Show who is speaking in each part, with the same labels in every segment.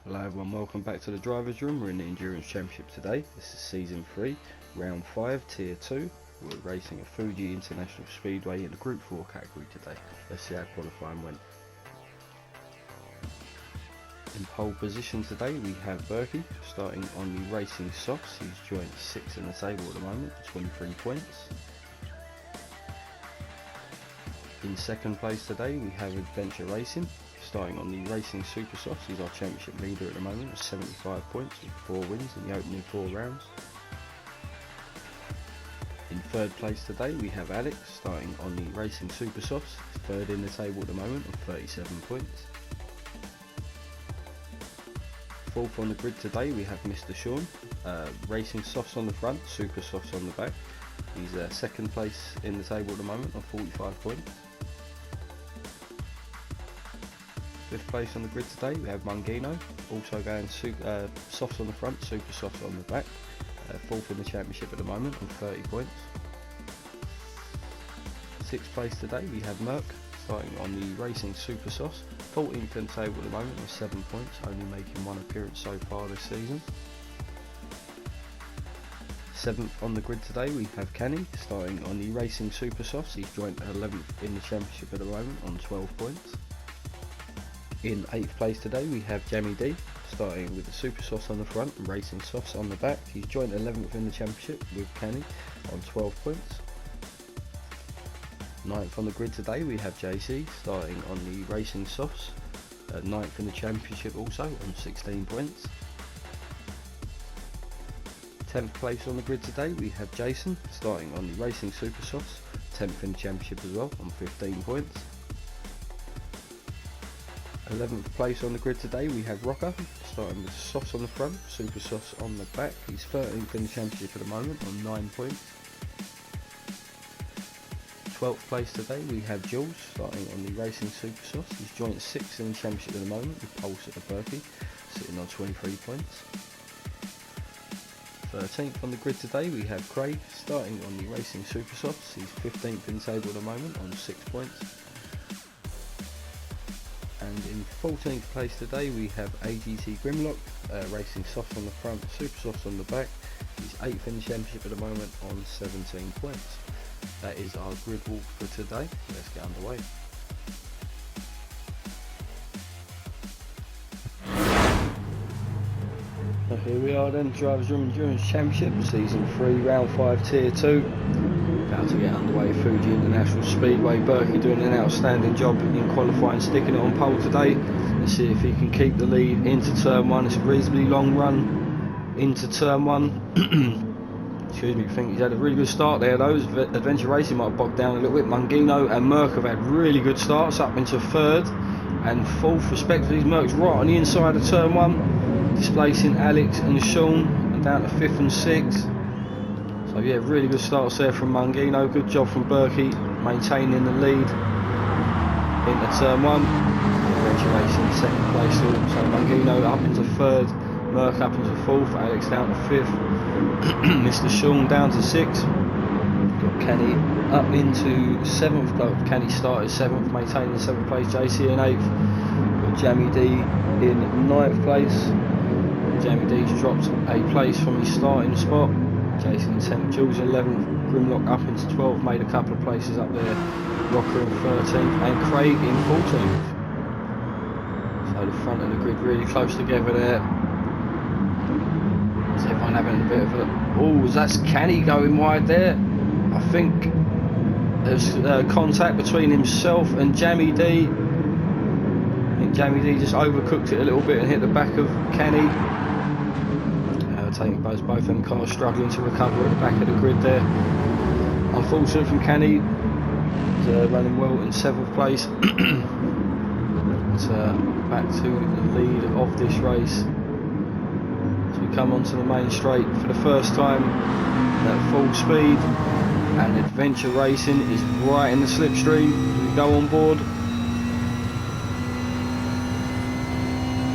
Speaker 1: Hello everyone, welcome back to the Drivers Room. We're in the Endurance Championship today. This is Season 3, Round 5, Tier 2. We're racing at Fuji International Speedway in the Group 4 category today. Let's see how qualifying went. In pole position today we have Berkey, starting on the racing softs. He's joined 6th in the table at the moment, 23 points. In second place today we have Adventure Racing, starting on the racing super softs. He's our championship leader at the moment with 75 points with 4 wins in the opening 4 rounds. In third place today we have Alex, starting on the racing super softs. He's third in the table at the moment with 37 points. Fourth on the grid today we have Mr. Sean, racing softs on the front, super softs on the back. He's second place in the table at the moment on 45 points. Fifth place on the grid today we have Mungino, also going softs on the front, super softs on the back. Fourth in the championship at the moment on 30 points. Sixth place today we have Merck, starting on the racing super softs, 14th in the table at the moment with 7 points, only making 1 appearance so far this season. Seventh on the grid today we have Kenny, starting on the racing super softs. He's joined 11th in the championship at the moment on 12 points. In 8th place today we have Jamie D, starting with the super softs on the front and racing softs on the back. He's joined 11th in the championship with Kenny on 12 points. 9th on the grid today we have JC, starting on the racing softs, 9th in the championship also on 16 points. 10th place on the grid today we have Jason, starting on the racing super softs, 10th in the championship as well on 15 points. 11th place on the grid today we have Rocker, starting with softs on the front, super softs on the back. He's 13th in the championship at the moment on 9 points. 12th place today we have Jules, starting on the racing super softs. He's joined 6th in the championship at the moment with Pulse at the Berkey, sitting on 23 points. 13th on the grid today we have Craig, starting on the racing super softs. He's 15th in the table at the moment on 6 points. And in 14th place today we have AGT Grimlock, racing softs on the front, super softs on the back. He's 8th in the championship at the moment on 17 points. That is our grid walk for today. Let's get underway. So here we are then, Drivers Room Endurance Championship, Season 3, Round 5, Tier 2. About to get underway, Fuji International Speedway. Berkey doing an outstanding job in qualifying, sticking it on pole today. Let's see if he can keep the lead into turn 1. It's a reasonably long run into turn 1. Excuse me, I think he's had a really good start there though. Adventure Racing might have bogged down a little bit. Mungino and Merck have had really good starts, up into 3rd and 4th respectively. Merck's right on the inside of turn 1, displacing Alex and Sean, and down to 5th and 6th. So yeah, really good starts there from Mungino. Good job from Berkey, maintaining the lead into turn 1. Adventure Racing 2nd place still. So Mungino up into 3rd, Merck up into 4th, Alex down to 5th, Mr. Sean down to 6th. Got Kenny up into 7th. Got Kenny started 7th, maintaining 7th place. JC in 8th. Got Jamie D in 9th place. Jamie D's dropped a place from his starting spot. Jason in 10th, Jules in 11th, Grimlock up into 12th, made a couple of places up there. Rocker in 13th and Craig in 14th. So the front of the grid really close together there. Is everyone having a bit of a... Oh, that's Kenny going wide there. I think there's contact between himself and Jamie D. I think Jamie D just overcooked it a little bit and hit the back of Kenny. Taking both them cars struggling to recover at the back of the grid there. Unfortunate from Kenny, he's running well in 7th place. Back to the lead of this race as we come onto the main straight for the first time at full speed, and Adventure Racing is right in the slipstream as we go on board.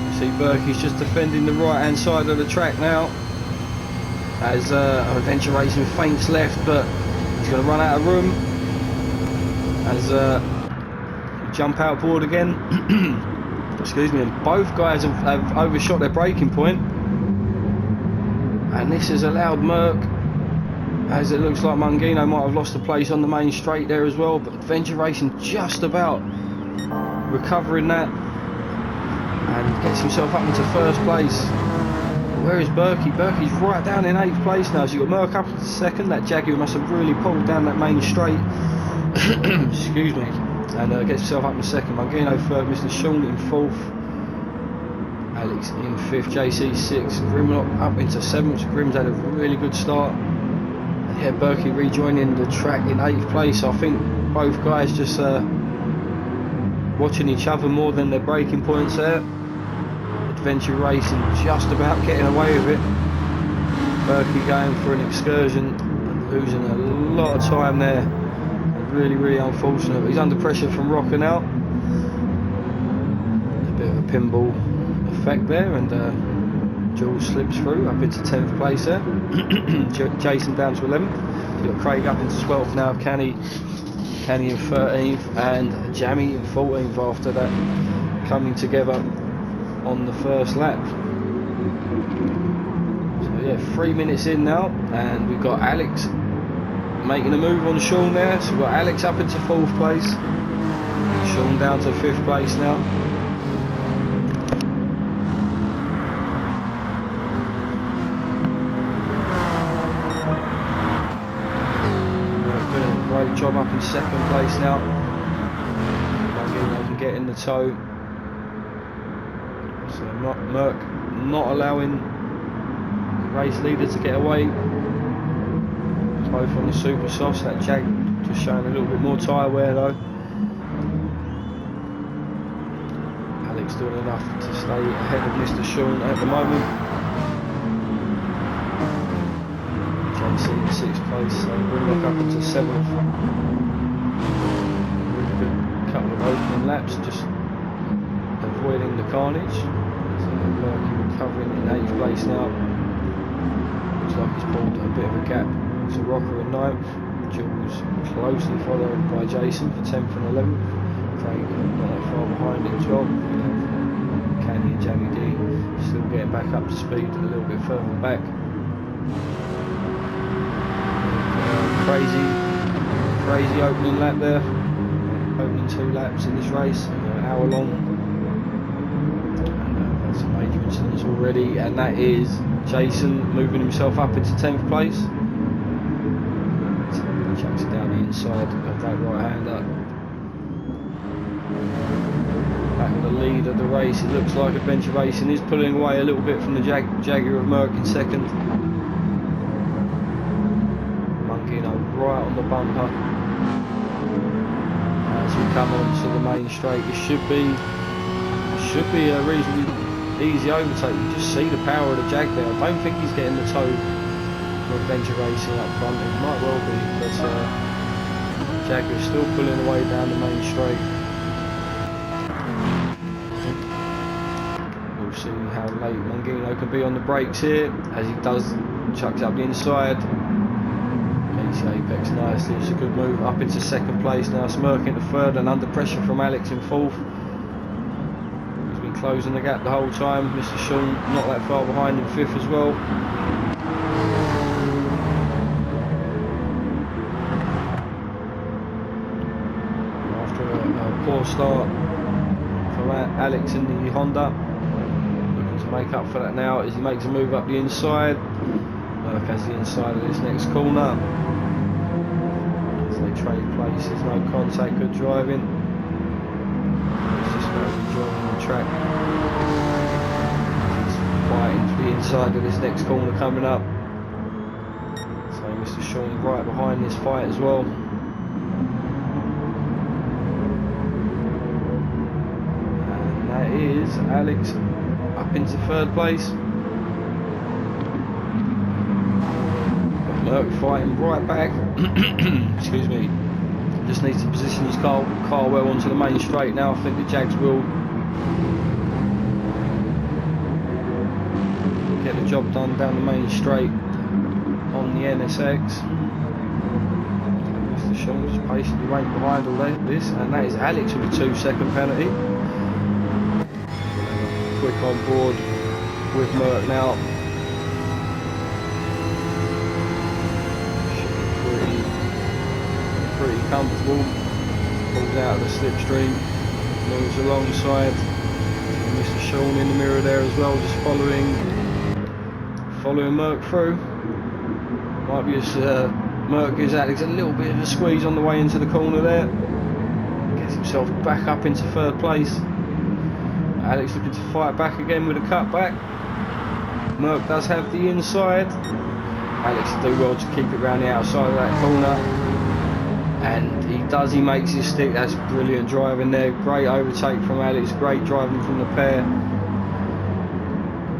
Speaker 1: You see Berkey's just defending the right hand side of the track now, as Adventure Racing feints left, but he's going to run out of room as we jump out board again. excuse me, and both guys have overshot their braking point, and this has allowed Merck, as it looks like Mungino might have lost a place on the main straight there as well, but Adventure Racing just about recovering that and gets himself up into first place. Where is Berkey? Berkey's right down in 8th place now, so you've got Merck up into second. That Jaguar must have really pulled down that main straight. Excuse me. And gets himself up in second. Mungino third, Mr. Sean in 4th. Alex in 5th, JC 6th. Grimlock up into 7th. Grim's had a really good start. And yeah, Berkey rejoining the track in 8th place. I think both guys just watching each other more than their braking points there. Adventure Racing just about getting away with it. Berkey going for an excursion and losing a lot of time there. Really, really unfortunate. But he's under pressure from Rocker now. A bit of a pinball effect there, and Jules slips through up into 10th place there. Jason down to 11th. You've got Craig up into 12th now. Canny in 13th, and Jammy in 14th after that, coming together on the first lap. So yeah, 3 minutes in now, and we've got Alex making a move on Sean there. So we've got Alex up into 4th place, Sean down to 5th place now. Doing a great job up in 2nd place now. They can get in the tow. So Merck not allowing the race leader to get away. Both on the super softs. That Jag just showing a little bit more tyre wear though. Alex doing enough to stay ahead of Mr. Sean at the moment. JC in 6th place, so we'll look up into 7th. Really good couple of opening laps, just avoiding the carnage. So Berkey recovering in 8th place now. Looks like he's pulled a bit of a gap to Rocker in 9th. Jules closely followed by Jason for 10th and 11th. Craig not that far behind it as well. Candy and Jamie D still getting back up to speed a little bit further back. Crazy opening lap there. Opening 2 laps in this race, an hour long. And that's some major incidents already, and that is Jason moving himself up into 10th place. Chucks it down the inside of that right-hander. Back in the lead of the race, it looks like Adventure Racing is pulling away a little bit from the Jaguar of Merck in 2nd. Mungino right on the bumper. As we come on to the main straight, it should be a reasonably easy overtake. You just see the power of the Jag there. I don't think he's getting the toe for Adventure Racing up front. It might well be, but Jaguar's still pulling away down the main straight. We'll see how late Mungino can be on the brakes here, as he does chucks up the inside. Meets the apex nicely. It's a good move up into 2nd place now. Smirk into 3rd and under pressure from Alex in 4th. He's been closing the gap the whole time. Mr. Sean not that far behind in 5th as well. Poor start from Alex in the Honda. Looking to make up for that now as he makes a move up the inside. Merck has the inside of this next corner. As they trade places, no contact, good driving. He's just enjoying the track. He's fighting for the inside of this next corner coming up. So Mr. Sean right behind this fight as well. Is Alex up into 3rd place. Merck fighting right back. Excuse me. Just needs to position his car well onto the main straight now. I think the Jags will get the job done down the main straight on the NSX. Mr. Sean just patiently waiting behind all this, and that is Alex with a 2-second penalty. quick on board with Merck now. Should be pretty comfortable. Pulls out of the slipstream, moves alongside. Mr. Sean in the mirror there as well, just following Merck through. Might be as Merck gives Alex a little bit of a squeeze on the way into the corner there. Gets himself back up into third place. Alex looking to fight back again with a cutback. Merck does have the inside. Alex will do well to keep it around the outside of that corner. And he makes his stick. That's brilliant driving there. Great overtake from Alex. Great driving from the pair.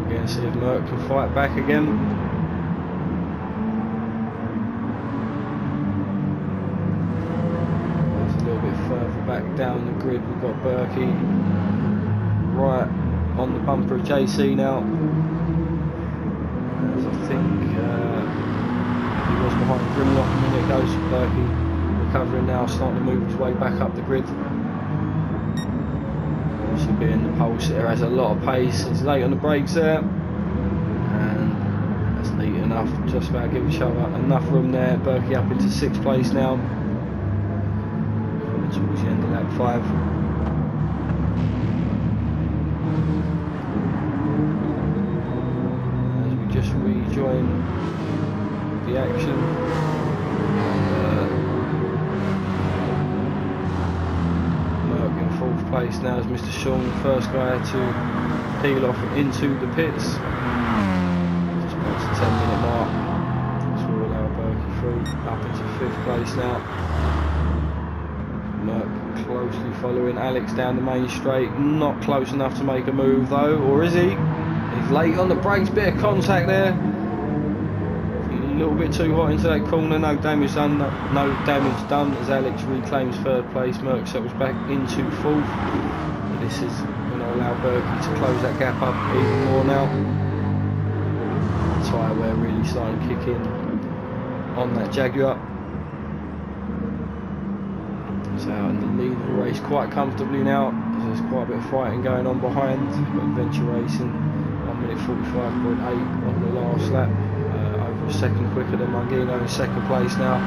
Speaker 1: We're going to see if Merck can fight back again. There's a little bit further back down the grid. We've got Berkey right on the bumper of JC now. As I think he was behind Grimlock a minute ago, so Berkey recovering now, starting to move his way back up the grid. Obviously being the pole sitter has a lot of pace. He's late on the brakes there, and that's neat enough. Just about give each other enough room there. Berkey up into 6th place now, coming towards the end of lap 5. As we just rejoin the action. Place now as Mr. Sean, first guy to peel off into the pits. Just past the 10-minute mark. This will allow Berkey through up into 5th place now. Merck closely following Alex down the main straight. Not close enough to make a move though, or is he? He's late on the brakes, bit of contact there. A little bit too hot into that corner, no damage done as Alex reclaims 3rd place. Merck settles back into 4th. And this is going to allow Berkey to close that gap up even more now. The tyre wear really starting to kick in on that Jaguar. So out in the lead of the race quite comfortably now. There's quite a bit of fighting going on behind. We've got Adventure Racing 1 minute 45.8 on the last lap. A second quicker than Mangino in 2nd place now.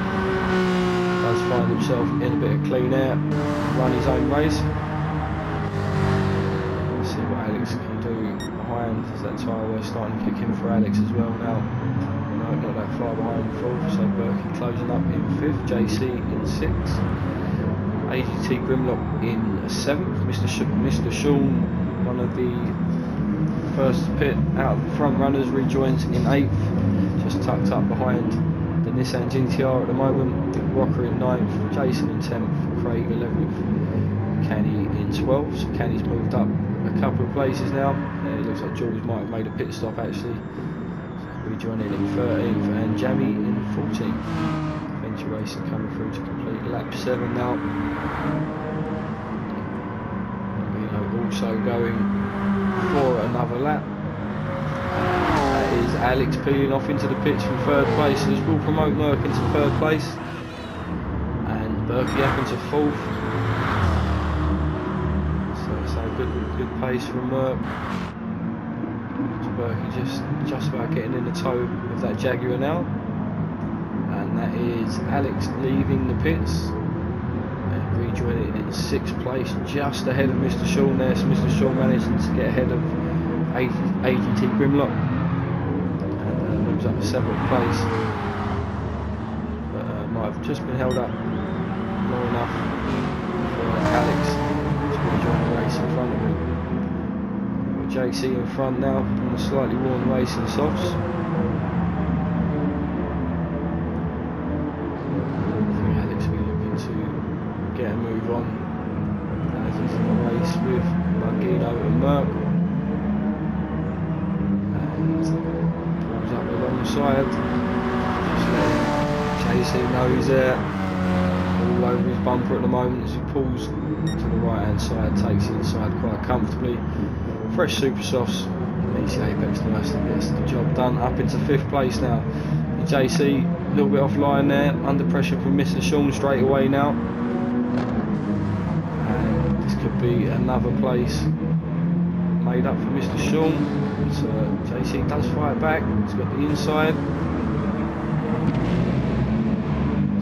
Speaker 1: Does find himself in a bit of clean air, run his own race. Let's see what Alex can do behind, as that tyre we're starting to kick in for Alex as well now. No, not that far behind 4th, so Berkey closing up in 5th, JC in 6th, AGT Grimlock in 7th, Mr. Sean, one of the first pit out of the front runners, rejoins in 8th. Just tucked up behind the Nissan GTR at the moment. Rocker in 9th, Jason in 10th, Craig 11th, Canny in 12th. So Canny's moved up a couple of places now. It looks like George might have made a pit stop actually. Rejoining in 13th and Jamie in 14th. Adventure Racing coming through to complete lap 7 now. Also going for another lap. Is Alex peeling off into the pits from 3rd place. So this will promote Merck into 3rd place, and Berkey up into 4th. So good pace from Merck. So Berkey just about getting in the toe of that Jaguar now, and that is Alex leaving the pits and rejoining in 6th place, just ahead of Mr. Sean there. So Mr. Sean managing to get ahead of AGT Grimlock. Moves up to 7th place, but might have just been held up long enough for Alex to rejoin the race in front of him. Got JC in front now on a slightly worn racing softs. I think Alex will be looking to get a move on as he's in the race with Mangino and Merck. Alongside, just letting JC know he's there, all over his bumper at the moment as he pulls to the right hand side, takes it inside quite comfortably. Fresh super softs, meets the apex nicely, gets the job done. Up into 5th place now. JC a little bit offline there, under pressure from Mr. Sean straight away now, and this could be another place made up for Mr. Sean. So JC does fight back. He's got the inside.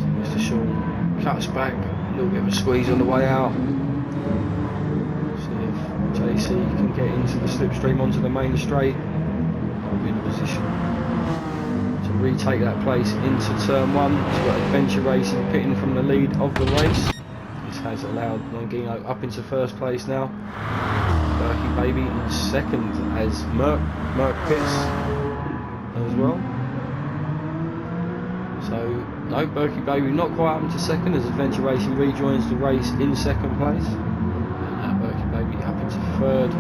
Speaker 1: So Mr. Sean cuts back. A little bit of a squeeze on the way out. See if JC can get into the slipstream onto the main straight. I'll be in a position to retake that place into turn 1. He's got Adventure Racing pitting from the lead of the race. This has allowed Mangino up into first place now. Berkey Baby in second as Merc pits as well. So no, Berkey Baby not quite up into second as Adventure Racing rejoins the race in second place. And now Berkey Baby up into third.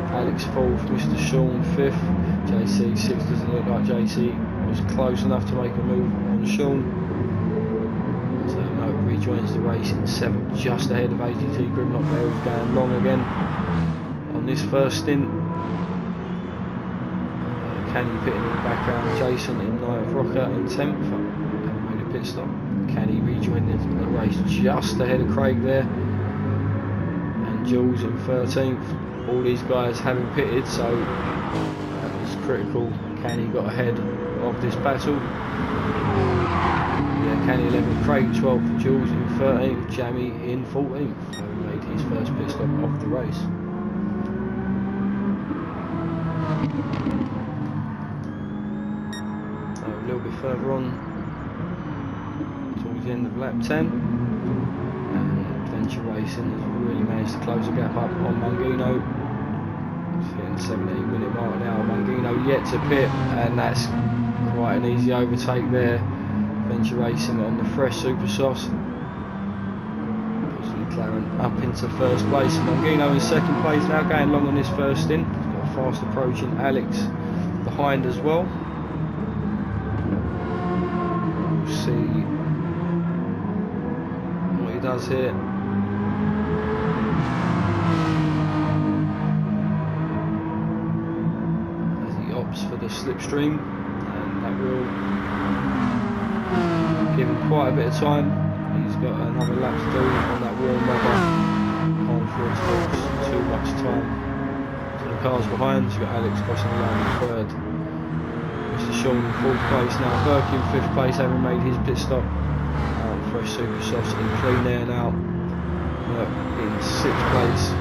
Speaker 1: Alex fourth, Mr. Sean fifth, JC sixth. Doesn't look like JC was close enough to make a move on Sean. So no, rejoins the race in seventh, just ahead of AGT Grimlock there, who's going long again on this first stint. Canny pitting in the background, Jason in ninth, Rocker in 10th. Haven't made a pit stop. Canny rejoining the race just ahead of Craig there, and Jules in 13th. All these guys having pitted, so that was critical. Canny got ahead of this battle. Yeah, Canny 11th, Craig 12th, Jules in 13th, Jammy in 14th. So he made his first pit stop of the race. So a little bit further on towards the end of lap 10. Adventure Racing has really managed to close the gap up on Mangino. It's hitting the 17-minute mark now. Mangino yet to pit, and that's quite an easy overtake there. Adventure Racing on the fresh super sauce. Puts McLaren up into first place. Mangino in second place now, going long on this first stint. He's got a fast approaching Alex behind as well. We'll see what he does here. For the slipstream, and that will give him quite a bit of time. He's got another lap to do on that warm weather. Can't afford to lose too much time to the cars behind. So you've got Alex crossing the line in third, Mr. Sean in fourth place now, Berkey in fifth place having made his pit stop. Fresh super softs in clean air now. In sixth place.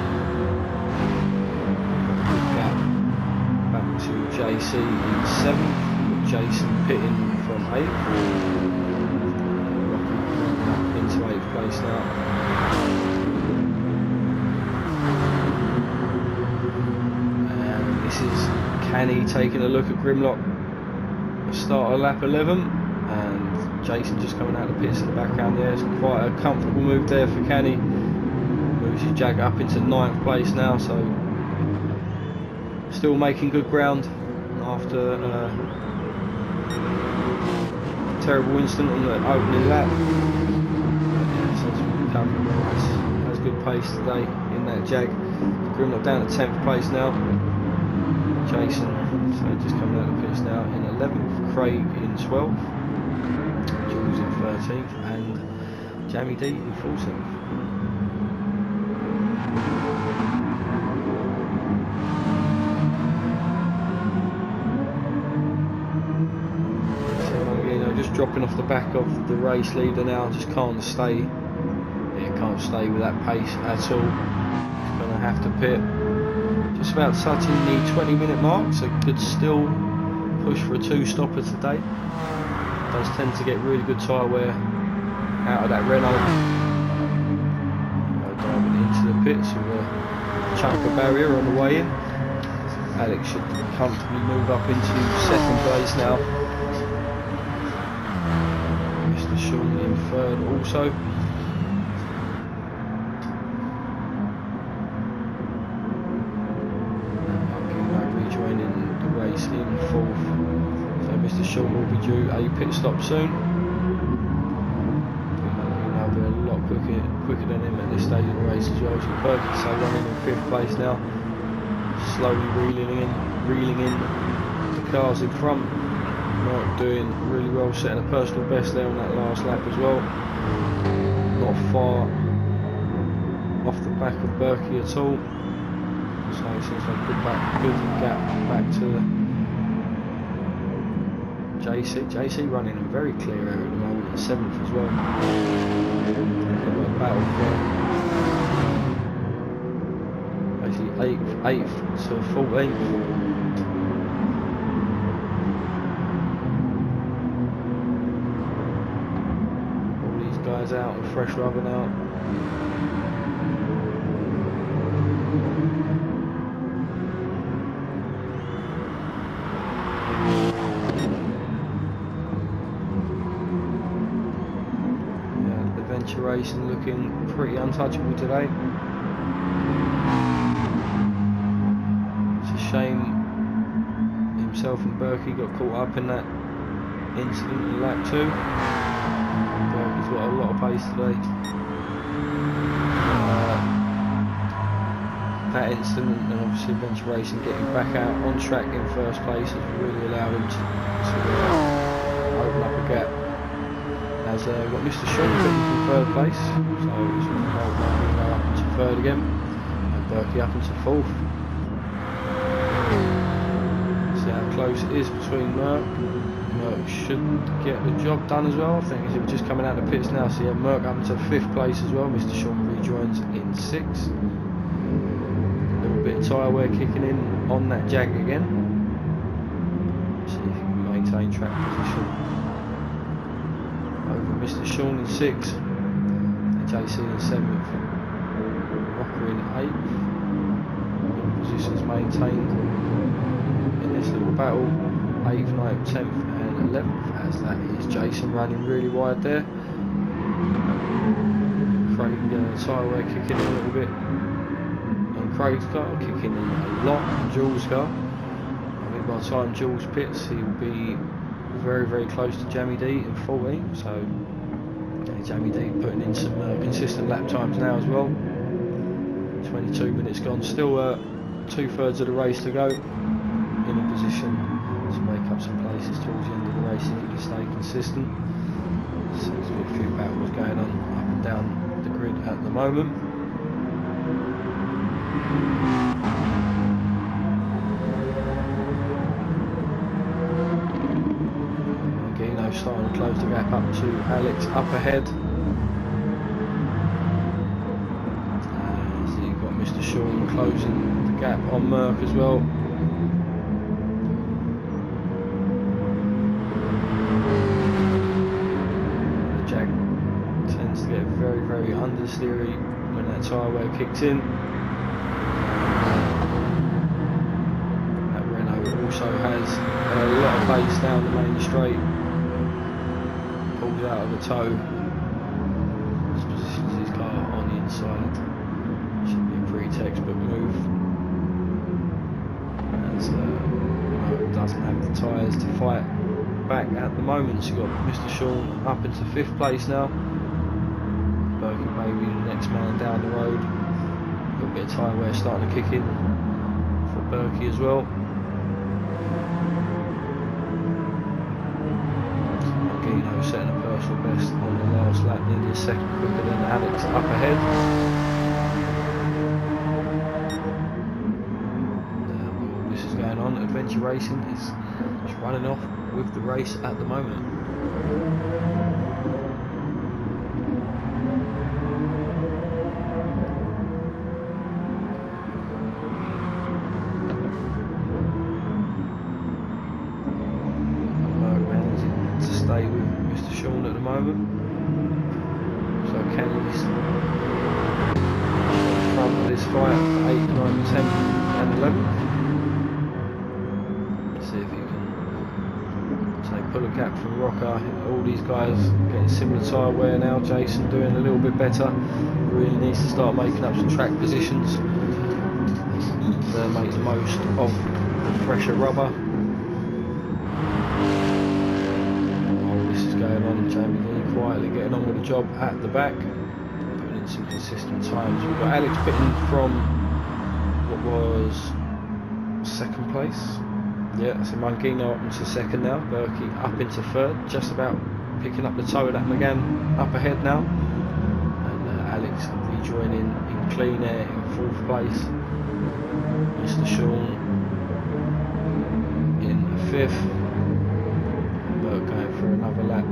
Speaker 1: To JC in 7th, Jason pitting from 8th, into 8th place now. And this is Canny taking a look at Grimlock. Start of lap 11, and Jason just coming out of the pits in the background there. It's quite a comfortable move there for Canny. Moves his Jag up into 9th place now, so still making good ground after a terrible incident on the opening lap. Yeah, so it's recovering well. Has good pace today in that Jag. Grimlock down at 10th place now. Jason, so just coming out of the pits now in 11th. Craig in 12th. Jules in 13th, and Jamie D in 14th. Dropping off the back of the race leader now, just can't stay with that pace at all. He's going to have to pit. Just about touching the 20-minute mark, so could still push for a 2-stopper today. Does tend to get really good tyre wear out of that Renault. Diving into the pits with a chunk of barrier on the way in. Alex should comfortably move up into second place now. Sean in third also. Rejoining the race in fourth. So Mr. Sean will be due a pit stop soon. He'll be a lot quicker than him at this stage of the race as well. So Berkey so running in fifth place now. Slowly reeling in the cars in front. Mark doing really well, setting a personal best there on that last lap as well. Not far off the back of Berkey at all. So it seems like good gap back to JC. JC running a very clear area at the moment, in 7th as well. They've got a battle for basically 8th to 14th. All these guys out and fresh rubber now. Racing looking pretty untouchable today. It's a shame himself and Berkey got caught up in that incident in lap 2. Berkey's got a lot of pace today. That incident and obviously Adventure Racing getting back out on track in first place has really allowed him to open up a gap. As we've got Mr. Sean from 3rd place, so it's going to go up into 3rd again, and Berkey up into 4th. See how close it is between Merck. Merck should get the job done as well. I think he's just coming out of the pits now, so yeah, Merck up into 5th place as well. Mr. Sean rejoins in 6th. A little bit of tyre wear kicking in on that Jag again. See if he can maintain track position. Over Mr. Sean in 6th, JC in 7th, Rocker in 8th. All positions maintained in this little battle, 8th, 9th, 10th and 11th, as that is Jason running really wide there. Craig tyre wear kicking in a little bit, and Craig's car kicking in a lot, and Jules' car. I think by the time Jules pits he will be very, very close to Jamie D in 14, so Jamie D putting in some consistent lap times now as well. 22 minutes gone, still 2/3 of the race to go. In a position to make up some places towards the end of the race if he can stay consistent. Seems to be a few battles going on up and down the grid at the moment. Starting to close the gap up to Alex up ahead. So you've got Mr. Sean closing the gap on Merck as well. The Jag tends to get very, very understeery when that tyre wear kicks in. That Renault also has a lot of pace down the main straight. Out of the toe, just positions his car on the inside. Should be a pretty textbook move, as doesn't have the tyres to fight back at the moment. So you've got Mr. Sean up into 5th place now. Berkey maybe the next man down the road. A little bit of tyre wear starting to kick in for Berkey as well. Setting a personal best on the last lap, nearly a second quicker than Alex up ahead. All this is going on. Adventure Racing is just running off with the race at the moment. Sean at the moment, so Kenny's in front of this fight, 8, 9, 10 and 11th. See if you can pull a gap from Rocker. All these guys getting similar tyre wear now. Jason doing a little bit better, really needs to start making up some track positions to make the most of the fresher rubber. Going on, Jamie Lee quietly getting on with the job at the back, putting in some consistent times. We've got Alex pitting from what was 2nd place. Yeah, that's Mangino up into 2nd now. Berkey up into 3rd, just about picking up the toe of that McGann up ahead now. And Alex rejoining in clean air in 4th place. Mr. Sean in 5th. Merck going for another lap.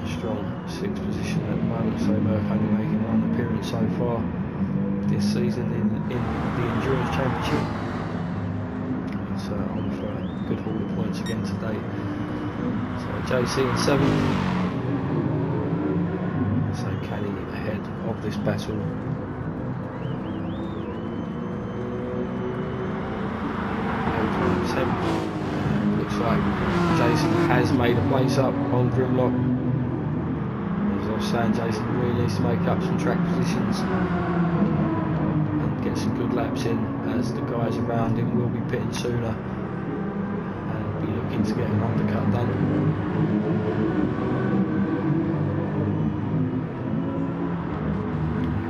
Speaker 1: Strong 6th position at the moment, so Merck only making 1 appearance so far this season in the Endurance Championship. So on for a good haul of points again today. So JC in 7th. So Kenny ahead of this battle. Looks like Jason has made a place up on Grimlock. As I was saying, Jason really needs to make up some track positions and get some good laps in, as the guys around him will be pitting sooner and be looking to get an undercut done.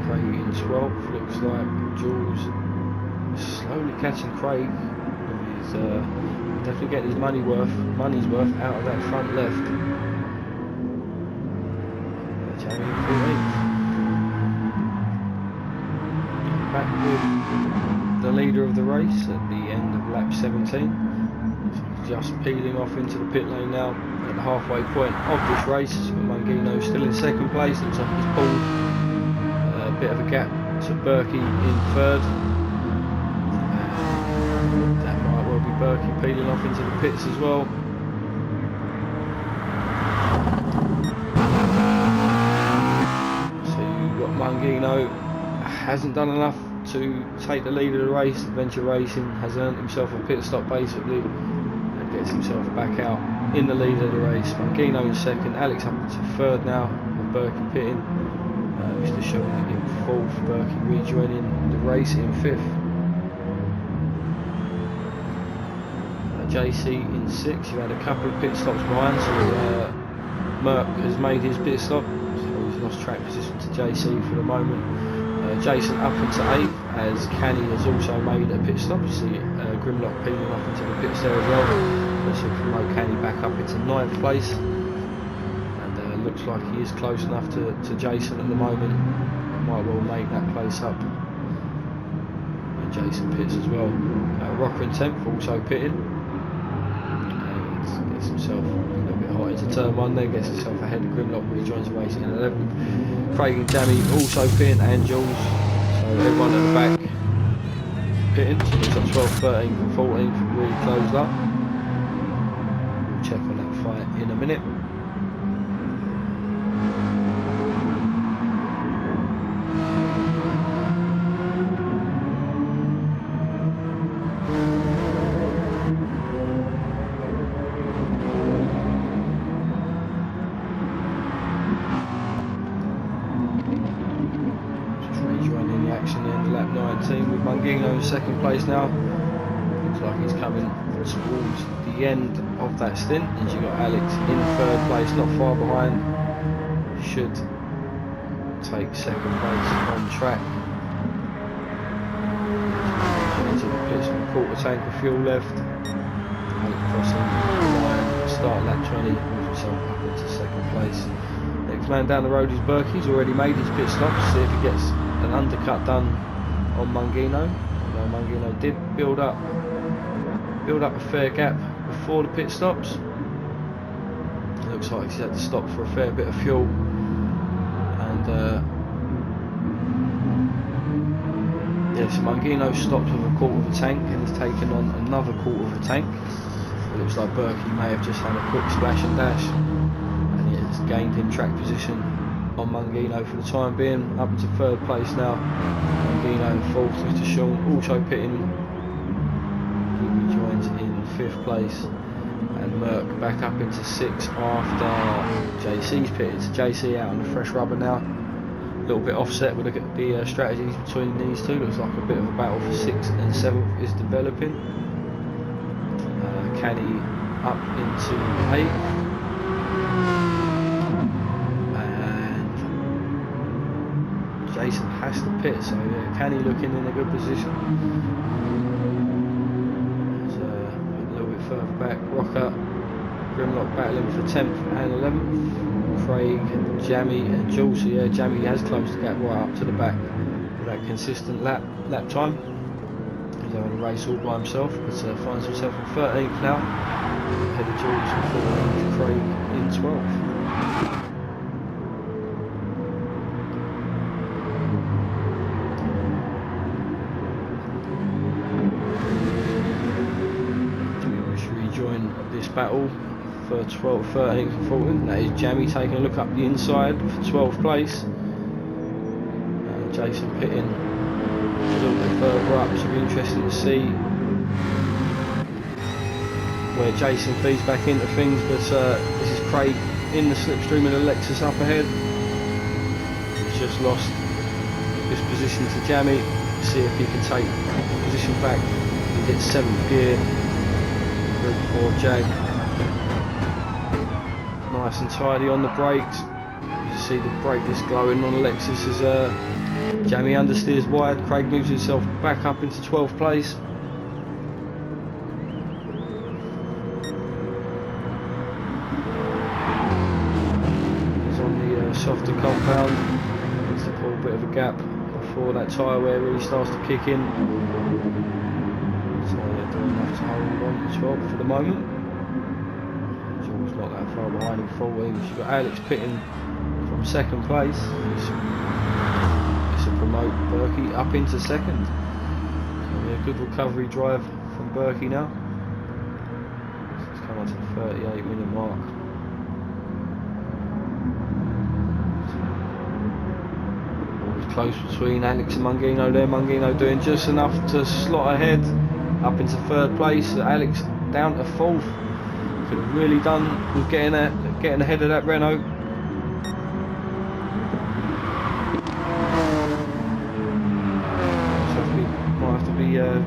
Speaker 1: Craig in 12th, looks like Jules slowly catching Craig. He's definitely getting his money's worth out of that front left. Jamie 14th. Back with the leader of the race at the end of lap 17. So just peeling off into the pit lane now at the halfway point of this race. Mangino still in 2nd place. Looks like he's pulled a bit of a gap to Berkey in 3rd. That might well be Berkey peeling off into the pits as well. So you've got Mangino, hasn't done enough to take the lead of the race. Adventure Racing has earned himself a pit stop basically and gets himself back out in the lead of the race. Mangino in 2nd, Alex up into 3rd now with Berkey pitting. Mr. Sean in 4th, Berkey rejoining the race in 5th. JC in 6th, you had a couple of pit stops behind, so Merck has made his pit stop, so he's lost track position to JC for the moment. Jason up into 8th, as Canny has also made a pit stop. You see Grimlock peeling off into the pits there as well. Let's promote Canny back up into 9th place, and looks like he is close enough to Jason at the moment. Might well make that place up. And Jason pits as well. Rocker in 10th, also pitting. Gets himself a little bit hot into turn 1, then gets himself ahead of Grimlock, rejoins the racing in 11th. Craig and Jamie also pitting, and Jules. So everyone at the back pitting. So it's like 12th, 13th and 14th really closed up. We'll check on that fight in a minute. With Mangino in 2nd place now. Looks like he's coming towards the end of that stint, and you've got Alex in 3rd place, not far behind. Should take 2nd place on track. Into the pits with a 1/4 tank of fuel left. Alex crossing the line, start lap 20, moves himself up into 2nd place. Next man down the road is Berkey. He's already made his pit stop to see if he gets an undercut done on Mangino. Although Mangino did build up a fair gap before the pit stops. It looks like he's had to stop for a fair bit of fuel, and yes, Mangino stopped with a 1/4 of a tank and has taken on another 1/4 of a tank. It looks like Berkey may have just had a quick splash and dash, and he has gained in track position on Mangino for the time being, up into 3rd place now. Mangino in 4th, Mr. Sean also pitting. He rejoins in 5th place, and Merck back up into 6th after JC's pitted. So JC out on the fresh rubber now. A little bit offset with the strategies between these two. Looks like a bit of a battle for 6th and 7th is developing. Canny up into 8th. Jason has to pit, so Canny looking in a good position. So a little bit further back, Rocker, Grimlock battling for 10th and 11th. Craig, Jamie and Jules. So yeah, Jamie has closed the gap right up to the back. with that consistent lap time. He's having a race all by himself, but finds himself in 13th now. Ahead of George and 14th, Craig in 12th. Rejoin this battle for 12th, 13th and 14th. That is Jamie taking a look up the inside for 12th place. Jason pitting a little bit further up, so it'll be interesting to see where Jason feeds back into things, but this is Craig in the slipstream of the Lexus up ahead. He's just lost this position to Jamie. See if he can take the position back and get 7th gear. Group 4 Jag. Nice and tidy on the brakes. You see the brake is glowing on the Lexus as Jamie understeers wide. Craig moves himself back up into 12th place. He's on the softer compound. Needs to pull a bit of a gap before that tyre wear really starts to kick in. So they're doing enough to hold on to 12th for the moment. George's not that far behind in 14th. You've got Alex pitting from 2nd place. To promote Berkey up into 2nd. So a good recovery drive from Berkey now. It's come on to the 38-minute mark. Always close between Alex and Mungino there. Mungino doing just enough to slot ahead up into 3rd place. Alex down to 4th. Could have really done with getting ahead of that Renault.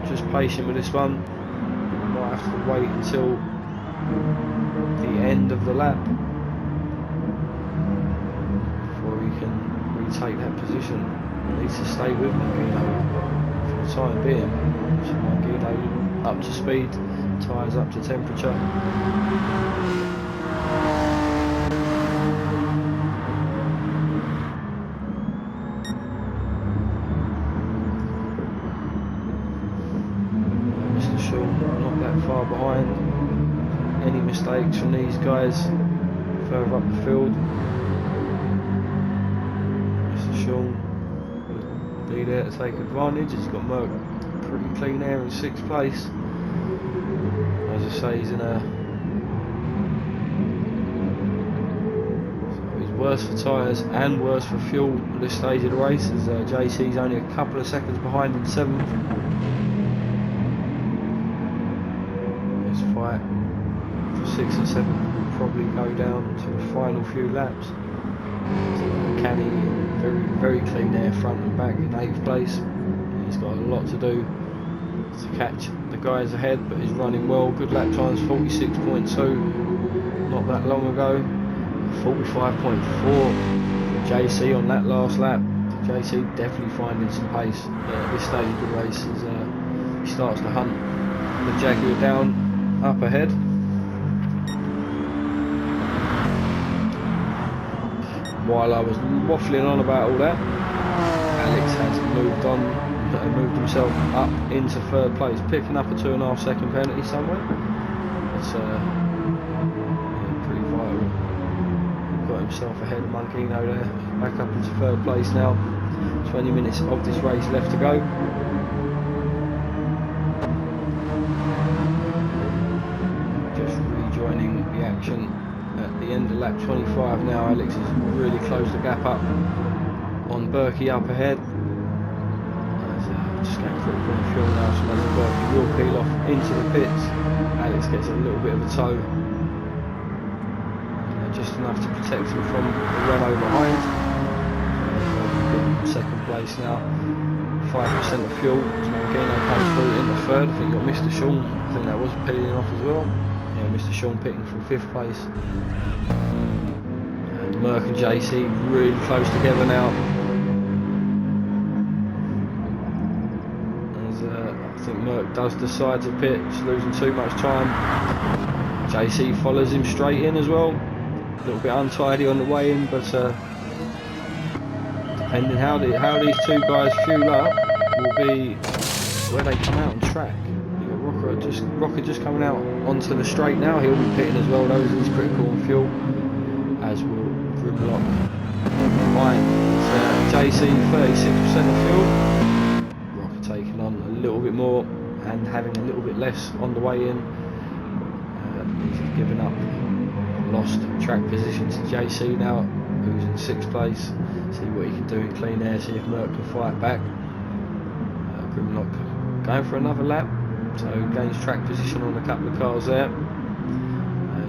Speaker 1: Just patient with this one. Might have to wait until the end of the lap before he can retake that position. He needs to stay with Mungino for the time being. So Mungino up to speed, tyres up to temperature. Far behind. Any mistakes from these guys further up the field, Mr. Sean will be there to take advantage. He's got Merck pretty clean air in 6th place. As I say, he's in a he's worse for tyres and worse for fuel at this stage of the race, as JC's only a couple of seconds behind in 7th. Fight for 6th and 7th will probably go down to the final few laps. Canny, very clean air front and back in 8th place. He's got a lot to do to catch the guys ahead, but he's running well. Good lap times, 46.2 not that long ago. 45.4 JC on that last lap. JC definitely finding some pace at this stage of the race as he starts to hunt the Jaguar down up ahead. While I was waffling on about all that, Alex has moved himself up into 3rd place, picking up a 2.5 second penalty somewhere. It's yeah, pretty vital. He got himself ahead of Mungino there, back up into 3rd place now. 20 minutes of this race left to go. The action at the end of lap 25 now. Alex has really closed the gap up on Berkey up ahead. Just going through the fuel now, so as Berkey will peel off into the pits. Alex gets a little bit of a tow, just enough to protect him from the Renault behind. 2nd place now, 5% of fuel. So Mungino comes through in the 3rd. I think you've got Mr. Sean, I think that was peeling off as well. Mr. Sean pitting from 5th place. And Merck and JC really close together now. As I think Merck does decide to pit, just losing too much time. JC follows him straight in as well. A little bit untidy on the way in, but depending how these two guys fuel up, will be where they come out on track. You've got Rocker just coming out onto the straight now. He'll be pitting as well. Those is critical on fuel, as will Grimlock. Fine. JC 36% of fuel. Rocker taking on a little bit more and having a little bit less on the way in. He's given up, lost track position to JC now, who's in 6th place. See what he can do in clean air, see if Merc can fight back. Grimlock going for another lap, so gains track position on a couple of cars there.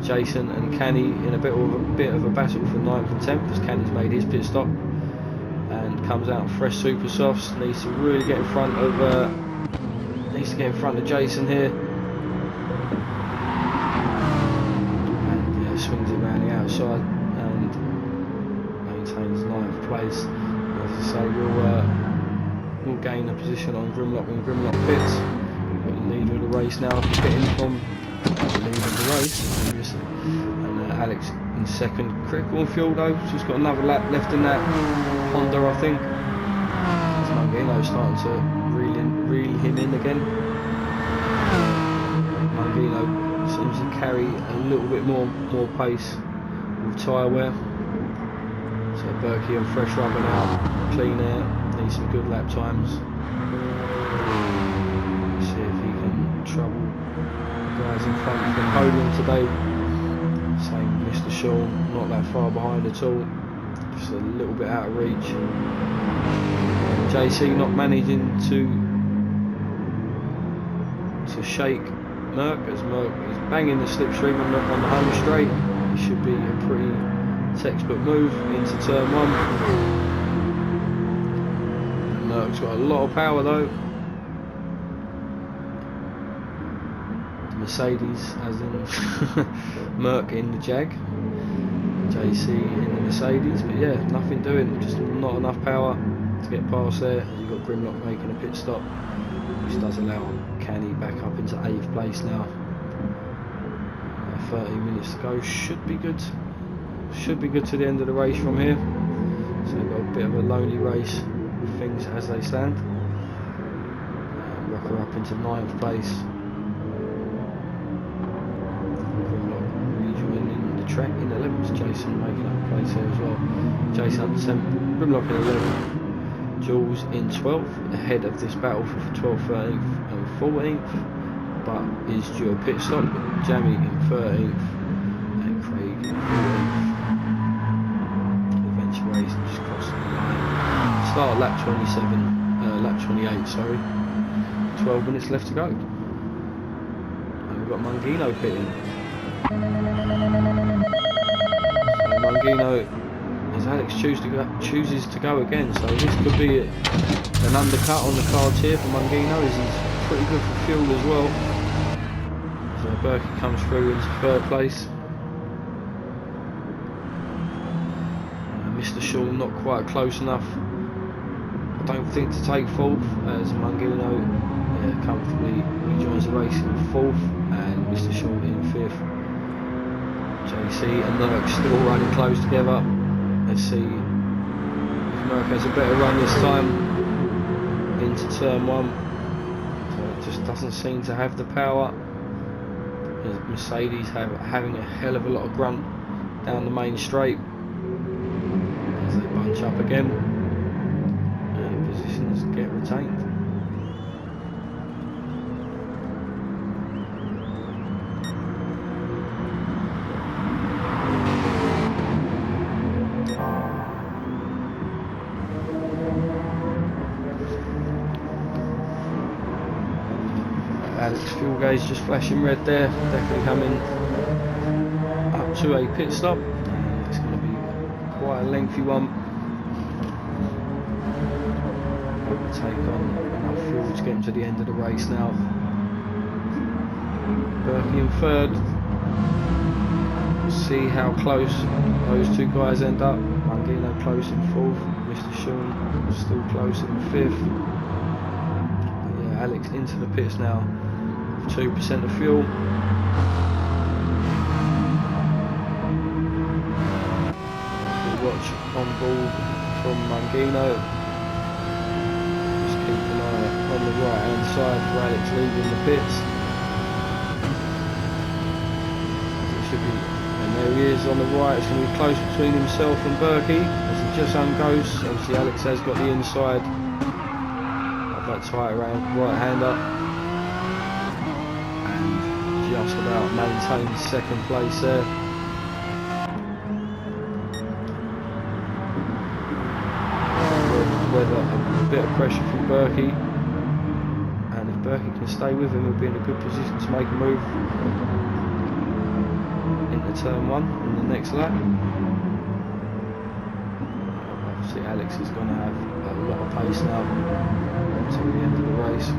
Speaker 1: Jason and Canny in a bit of a battle for 9th and 10th, as Canny's made his pit stop and comes out fresh super softs. Needs to really get in front of Jason here. Swings it around the outside and maintains 9th place. As I say, we'll gain a position on Grimlock when Grimlock pits. We've got the leader of the race now, pitting from the leader of the race, obviously. And Alex in 2nd. Critical on fuel though, just got another lap left in that Honda, I think. Mangino's starting to reel him in again. Mangino seems to carry a little bit more pace with tyre wear. So Berkey on fresh rubber now, clean air, needs some good lap times. See if he can trouble the guys in front of the podium today. Same Mr. Shaw, not that far behind at all, just a little bit out of reach. JC not managing to shake Merc, as Merc is banging the slipstream on the home straight. It should be a pretty textbook move into turn 1. And Merc's got a lot of power though. The Mercedes, as in Merc in the Jag, JC in the Mercedes, but yeah, nothing doing, just not enough power to get past there. You've got Grimlock making a pit stop, which does allow Canny back up into 8th place now. 30 minutes to go, should be good to the end of the race from here. So we've got a bit of a lonely race with things as they stand. Rocker up into 9th place. Grimlock rejoining the track in 11th. Jason making up a place here as well. Jason up to 10th, Grimlock in 11th. Jules in 12th, ahead of this battle for 12th, 13th and 14th, but is due a pit stop. Jamie in 13th and Craig in 14th. Adventure race just crossing the line. Start lap 28, sorry. 12 minutes left to go. And we've got Mangino pitting. So Mangino, as Alex chooses to go again, so this could be an undercut on the cards here for Mangino, as he's pretty good for fuel as well. So Berkey comes through into 3rd place. Mr. Shaw not quite close enough, I don't think, to take 4th, as Mangino comfortably rejoins the race in 4th and Mr. Shaw in 5th. JC and Merck still running close together. Let's see if Merc has a better run this time into turn 1. So it just doesn't seem to have the power. Mercedes having a hell of a lot of grunt down the main straight as they bunch up again and positions get retained. Alex fuel gauge just flashing red there, definitely coming up to a pit stop. It's going to be quite a lengthy one. We'll take on enough fuel to get into the end of the race now. Berkey in 3rd. See how close those two guys end up. Mangino close in 4th, Mr. Sean still close in 5th. But yeah, Alex into the pits now. 2% of fuel. We'll watch on board from Mangino. Just keep an eye on the right hand side for Alex leaving the pits. It should be, and there he is on the right. It's going to be close between himself and Berkey as he just ungoes. Obviously Alex has got the inside of that tight right hander and just about maintains second place there. Whether a bit of pressure from Berkey, and if Berkey can stay with him, he'll be in a good position to make a move into turn 1 in the next lap. Obviously Alex is going to have a lot of pace now until the end of the race.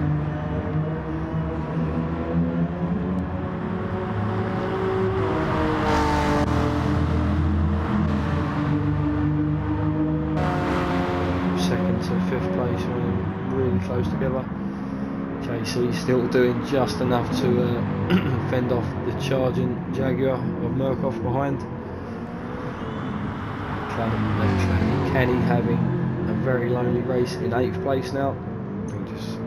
Speaker 1: To 5th place, really close together. JC still doing just enough to fend off the charging Jaguar of Murkoff behind. Kenny having a very lonely race in 8th place now. Just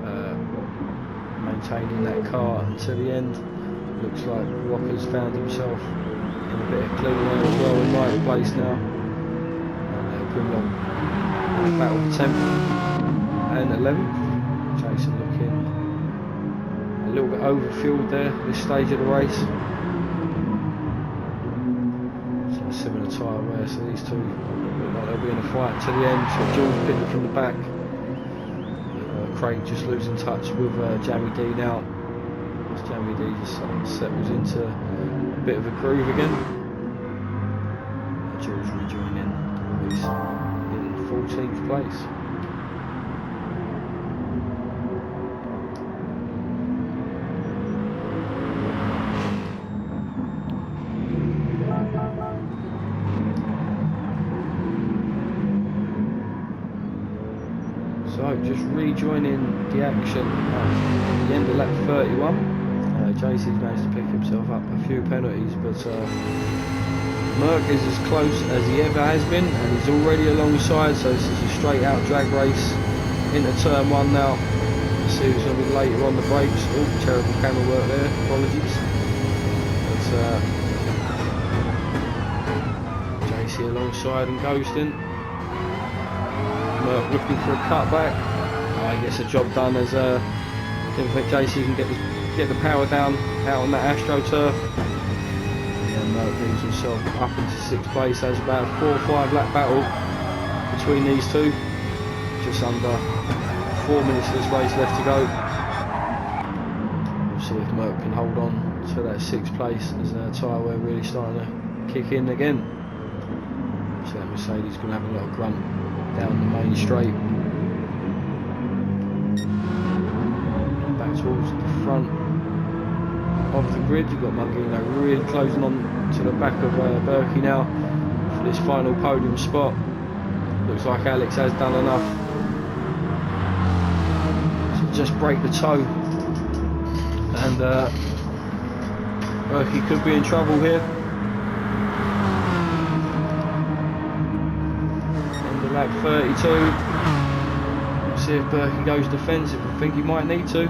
Speaker 1: maintaining that car until the end. Looks like Rocker's found himself in a bit of clean air as well in 9th place now. Grimlock battle for 10th and 11th. Jason looking a little bit overfueled there at this stage of the race. So a similar tyre wear, so these two look like they'll be in a fight to the end. So George pitted from the back. Craig just losing touch with Jamie D now. As Jamie D just settles into a bit of a groove again. George rejoining. He's 14th place. So just rejoining the action at the end of lap 31. JC's managed to pick himself up a few penalties, but Merck is as close as he ever has been, and he's already alongside, so this is a straight out drag race into turn 1 now. Let's see who's going to be later on the brakes. Oh, terrible camera work there, apologies. But JC alongside and ghosting. Merck looking for a cutback. He gets the job done as didn't think JC can get the power down out on that AstroTurf. Merck brings himself up into 6th place. There's about a 4 or 5 lap battle between these two. Just under 4 minutes of this race left to go. We'll see if Merck can hold on to that 6th place as their tyre wear really starting to kick in again. So that Mercedes going to have a lot of grunt down the main straight. Back towards the front of the grid, you've got Mangino really closing on to the back of Berkey now for this final podium spot. Looks like Alex has done enough to just break the toe, and Berkey could be in trouble here. End of lap 32. See if Berkey goes defensive. I think he might need to.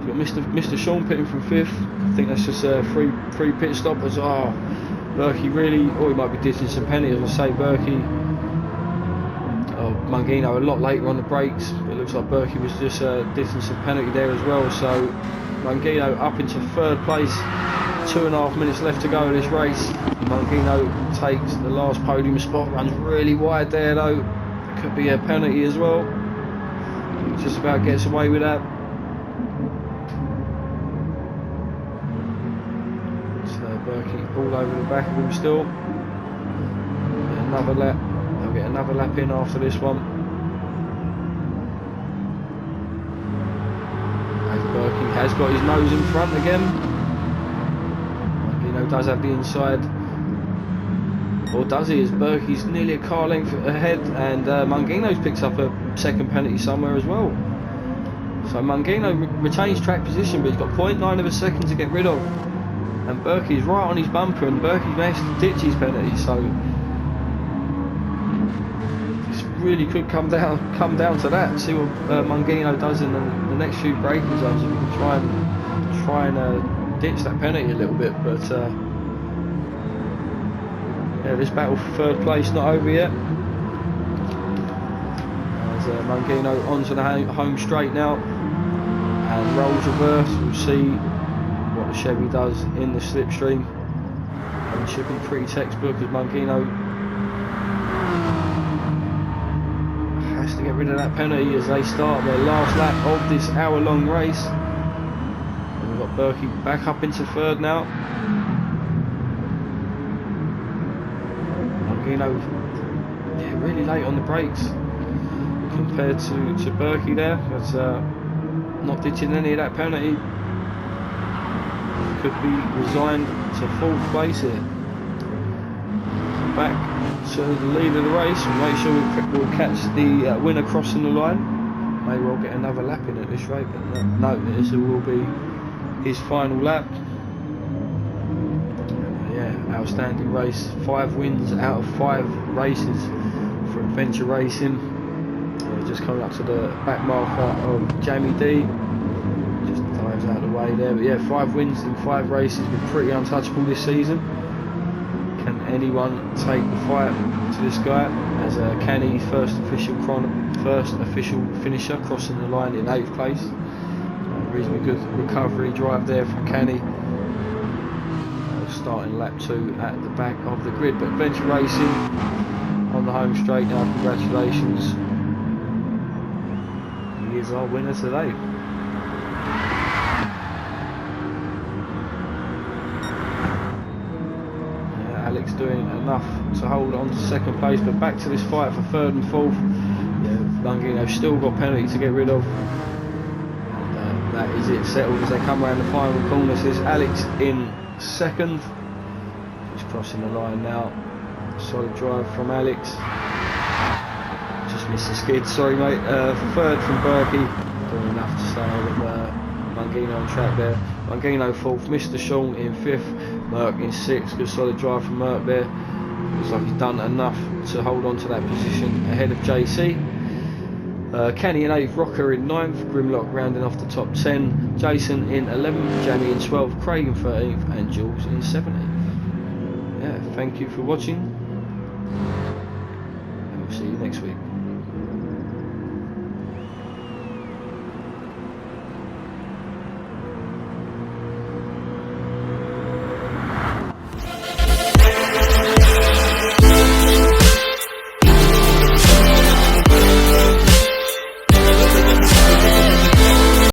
Speaker 1: We've got Mr. Sean pitting from 5th. I think that's just a free pit stop. As Berkey really, he might be dishing some penalties. I say Berkey, Mangino a lot later on the brakes. It looks like Berkey was just dishing some penalty there as well. So Mangino up into 3rd place. 2.5 minutes left to go in this race. Mangino takes the last podium spot. Runs really wide there though. Could be a penalty as well. Just about gets away with that. Berkey all over the back of him still. Another lap. They'll get another lap in after this one. As Berkey has got his nose in front again. Mangino does have the inside. Or does he? As Berkey's nearly a car length ahead, and Mangino's picks up a 2nd penalty somewhere as well. So Mangino retains track position, but he's got 0.9 of a second to get rid of. And Berkey's right on his bumper, and Berkey's managed to ditch his penalty, so it's really could come down to that. See what Mungino does in the next few braking zones. If we can try and ditch that penalty a little bit, but yeah, this battle for third place not over yet. As Mungino onto the home straight now and rolls reverse. We'll see what the Chevy does in the slipstream. And it should be pretty textbook as Mungino has to get rid of that penalty as they start their last lap of this hour-long race. And we've got Berkey back up into third now. Mungino, yeah, really late on the brakes compared to Berkey there. That's not ditching any of that penalty. Could be resigned to fourth place here. Back to the lead of the race and make sure we'll catch the winner crossing the line. May well get another lap in at this rate, but no, this will be his final lap. Yeah, outstanding race. 5 wins out of 5 races for Adventure Racing. Just coming up to the back marker of Jamie D. Just dives out of the way there, but yeah, 5 wins in 5 races. Been pretty untouchable this season. Can anyone take the fight to this guy? As Canny, first official finisher, crossing the line in 8th place. Reasonably good recovery drive there from Canny. Starting lap 2 at the back of the grid. But Adventure Racing on the home straight now. Congratulations. He is our winner today. Alex doing enough to hold on to second place, but back to this fight for third and fourth. Yeah, Mungino still got penalty to get rid of, and that is it settled as they come around the final corner. So it's Alex in second. He's crossing the line now. Solid drive from Alex. Just missed the skid, sorry mate. Third from Berkey, doing enough to stay with Mungino on track there. Mungino fourth, Mr. Sean in fifth, Merck in sixth. Good solid drive from Merck there. Looks like he's done enough to hold on to that position ahead of JC. Kenny in 8th, Rocker in 9th, Grimlock rounding off the top 10, Jason in 11th, Jamie in 12th, Craig in 13th and Jules in 17th. Yeah, thank you for watching and we'll see you next week.